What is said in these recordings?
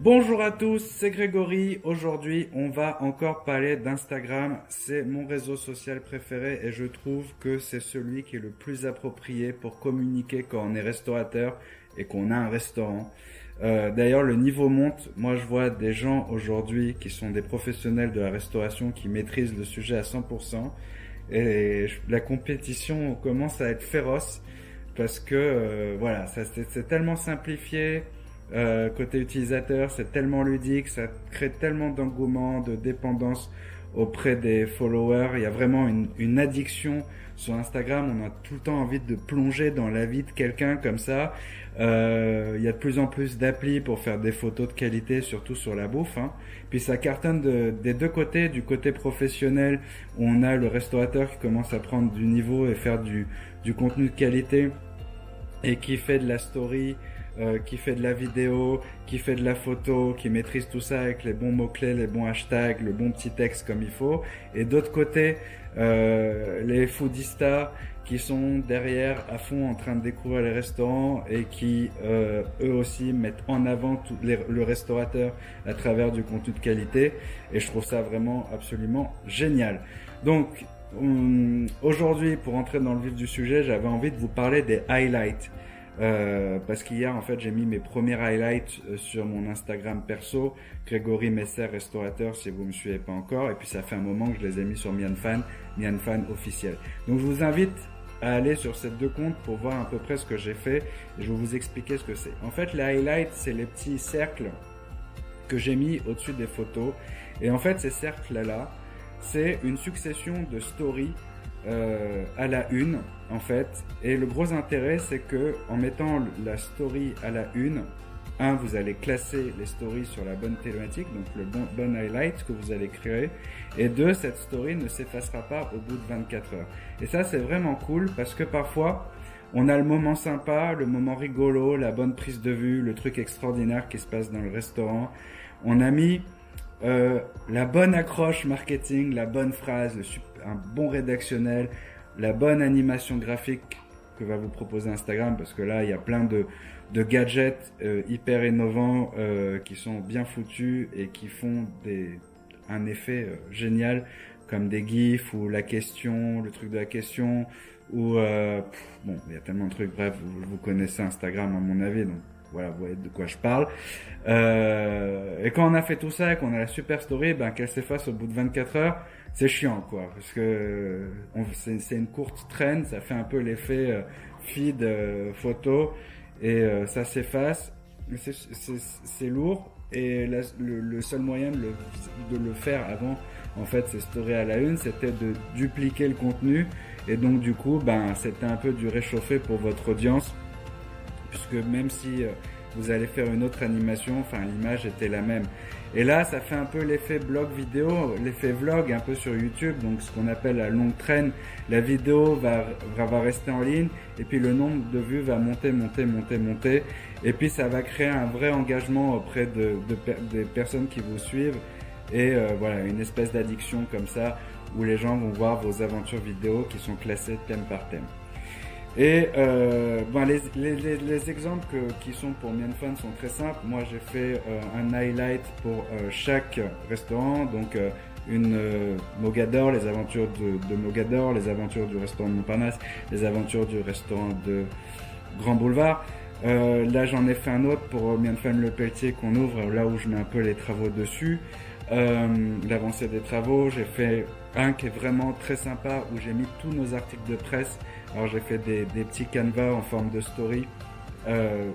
Bonjour à tous, c'est Grégory. Aujourd'hui, on va encore parler d'Instagram. C'est mon réseau social préféré et je trouve que c'est celui qui est le plus approprié pour communiquer quand on est restaurateur et qu'on a un restaurant. D'ailleurs, le niveau monte. Moi, je vois des gens aujourd'hui qui sont des professionnels de la restauration qui maîtrisent le sujet à 100%. Et la compétition commence à être féroce parce que voilà, c'est tellement simplifié. Côté utilisateur, c'est tellement ludique, ça crée tellement d'engouement, de dépendance auprès des followers. Il y a vraiment une addiction sur Instagram. On a tout le temps envie de plonger dans la vie de quelqu'un comme ça. Il y a de plus en plus d'applis pour faire des photos de qualité, surtout sur la bouffe. Puis ça cartonne des deux côtés. Du côté professionnel, où on a le restaurateur qui commence à prendre du niveau et faire du contenu de qualité et qui fait de la story, qui fait de la vidéo, qui fait de la photo, qui maîtrise tout ça avec les bons mots-clés, les bons hashtags, le bon petit texte comme il faut. Et d'autre côté, les foodistas qui sont derrière à fond en train de découvrir les restaurants et qui eux aussi mettent en avant le restaurateur à travers du contenu de qualité. Et je trouve ça vraiment absolument génial. Donc aujourd'hui, pour entrer dans le vif du sujet, j'avais envie de vous parler des highlights. Parce qu'hier en fait j'ai mis mes premiers highlights sur mon Instagram perso, Grégory Messer restaurateur si vous me suivez pas encore, et puis ça fait un moment que je les ai mis sur Mianfan officiel. Donc je vous invite à aller sur ces deux comptes pour voir à peu près ce que j'ai fait et je vais vous expliquer ce que c'est. En fait les highlights c'est les petits cercles que j'ai mis au-dessus des photos et en fait ces cercles là c'est une succession de stories à la une en fait, et le gros intérêt c'est que en mettant la story à la une, vous allez classer les stories sur la bonne thématique, donc le bon highlight que vous allez créer, et deux, cette story ne s'effacera pas au bout de 24 heures. Et ça c'est vraiment cool parce que parfois on a le moment sympa, le moment rigolo, la bonne prise de vue, le truc extraordinaire qui se passe dans le restaurant. On a mis la bonne accroche marketing, la bonne phrase, un bon rédactionnel, la bonne animation graphique que va vous proposer Instagram, parce que là il y a plein de gadgets hyper innovants qui sont bien foutus et qui font un effet génial, comme des gifs ou la question, le truc de la question, ou bon il y a tellement de trucs, bref vous connaissez Instagram à mon avis, donc voilà, vous voyez de quoi je parle. Et quand on a fait tout ça et qu'on a la super story, qu'elle s'efface au bout de 24 heures, c'est chiant quoi, parce que c'est une courte traîne, ça fait un peu l'effet feed photo et ça s'efface. C'est lourd et le seul moyen de le faire avant en fait ces stories à la une, c'était de dupliquer le contenu et donc du coup c'était un peu du réchauffé pour votre audience, puisque même si vous allez faire une autre animation, l'image était la même. Et là, ça fait un peu l'effet blog vidéo, l'effet vlog un peu sur YouTube, donc ce qu'on appelle la longue traîne. La vidéo va rester en ligne et puis le nombre de vues va monter. Et puis ça va créer un vrai engagement auprès des personnes qui vous suivent. Et voilà, une espèce d'addiction comme ça où les gens vont voir vos aventures vidéo qui sont classées thème par thème. Et les exemples qui sont pour Mianfan sont très simples. Moi j'ai fait un highlight pour chaque restaurant, donc Mogador, les aventures de Mogador, les aventures du restaurant de Montparnasse, les aventures du restaurant de Grand Boulevard. Là j'en ai fait un autre pour Mianfan Le Pelletier qu'on ouvre, là où je mets un peu les travaux dessus, l'avancée des travaux. J'ai fait un qui est vraiment très sympa où j'ai mis tous nos articles de presse. Alors j'ai fait des petits canevas en forme de story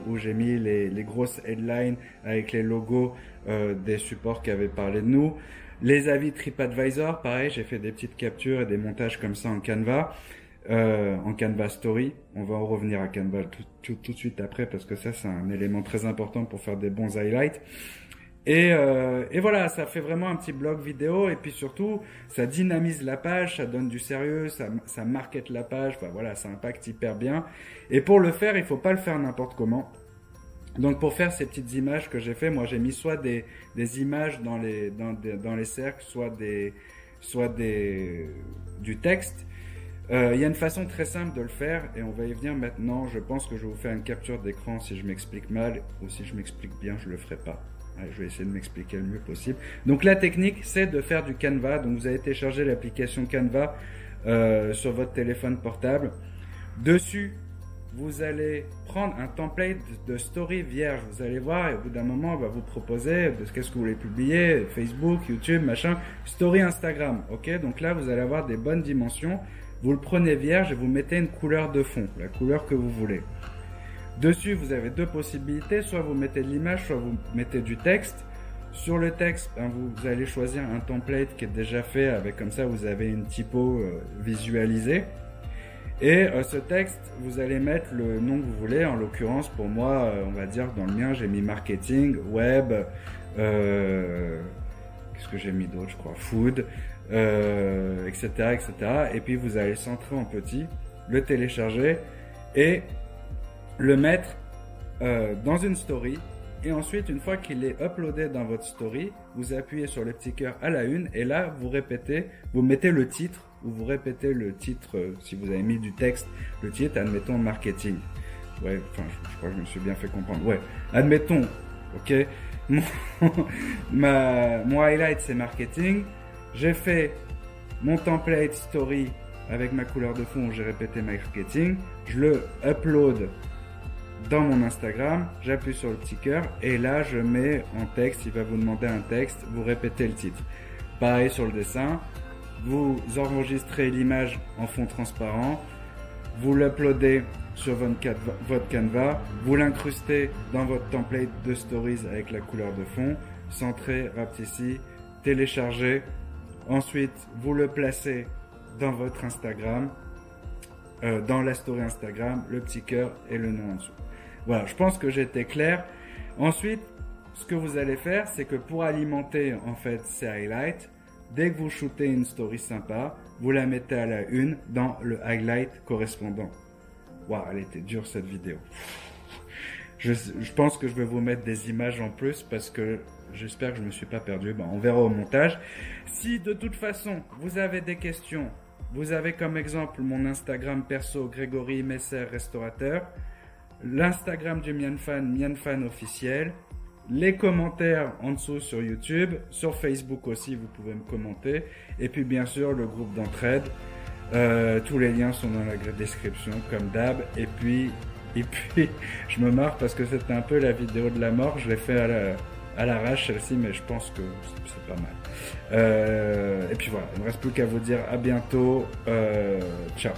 où j'ai mis les grosses headlines avec les logos des supports qui avaient parlé de nous. Les avis TripAdvisor, pareil, j'ai fait des petites captures et des montages comme ça en Canva story. On va en revenir à Canva tout de suite après parce que ça c'est un élément très important pour faire des bons highlights. Et voilà, ça fait vraiment un petit blog vidéo et puis surtout, ça dynamise la page, ça donne du sérieux, ça market la page, voilà, ça impacte hyper bien. Et pour le faire, il faut pas le faire n'importe comment. Donc pour faire ces petites images que j'ai fait, moi j'ai mis soit des images dans les cercles, soit du texte. Il y a une façon très simple de le faire et on va y venir maintenant. Je pense que je vais vous faire une capture d'écran si je m'explique mal ou si je m'explique bien, je le ferai pas. Ouais, je vais essayer de m'expliquer le mieux possible. Donc la technique, c'est de faire du Canva. Donc vous allez télécharger l'application Canva sur votre téléphone portable. Dessus, vous allez prendre un template de story vierge. Vous allez voir et au bout d'un moment, on va vous proposer de qu'est-ce que vous voulez publier, Facebook, YouTube, machin, story Instagram. Ok, donc là, vous allez avoir des bonnes dimensions. Vous le prenez vierge et vous mettez une couleur de fond, la couleur que vous voulez. Dessus, vous avez deux possibilités. Soit vous mettez de l'image, soit vous mettez du texte. Sur le texte, ben, vous allez choisir un template qui est déjà fait. Avec comme ça, vous avez une typo visualisée. Et ce texte, vous allez mettre le nom que vous voulez. En l'occurrence, pour moi, on va dire dans le mien, j'ai mis marketing, web, qu'est-ce que j'ai mis d'autre, je crois, food, etc., etc. Et puis vous allez centrer en petit, le télécharger et le mettre dans une story. Et ensuite, une fois qu'il est uploadé dans votre story, vous appuyez sur le petit cœur à la une et là, vous répétez, vous mettez le titre ou vous répétez le titre, si vous avez mis du texte, le titre, admettons marketing. Ouais, enfin, je crois que je me suis bien fait comprendre. Ouais, admettons, ok, mon highlight c'est marketing. J'ai fait mon template story avec ma couleur de fond où j'ai répété marketing. Je le upload dans mon Instagram, j'appuie sur le petit cœur et là je mets en texte, il va vous demander un texte, vous répétez le titre. Pareil sur le dessin, vous enregistrez l'image en fond transparent, vous l'uploadez sur votre Canva, vous l'incrustez dans votre template de stories avec la couleur de fond, centré, rapetissé, téléchargé, ensuite vous le placez dans votre Instagram, dans la story Instagram, le petit cœur et le nom en dessous. Voilà, je pense que j'étais clair. Ensuite, ce que vous allez faire, c'est que pour alimenter en fait ces highlights, dès que vous shootez une story sympa, vous la mettez à la une dans le highlight correspondant. Waouh, elle était dure cette vidéo. Je pense que je vais vous mettre des images en plus parce que j'espère que je ne me suis pas perdu. Ben, on verra au montage. Si de toute façon vous avez des questions, vous avez comme exemple mon Instagram perso Grégory Messer restaurateur, l'Instagram du Mianfan officiel, les commentaires en dessous sur YouTube, sur Facebook aussi vous pouvez me commenter et puis bien sûr le groupe d'entraide. Tous les liens sont dans la description comme d'hab et puis je me marre parce que c'était un peu la vidéo de la mort, je l'ai fait à l'arrache celle-ci mais je pense que c'est pas mal. Et puis voilà, il ne me reste plus qu'à vous dire à bientôt, ciao.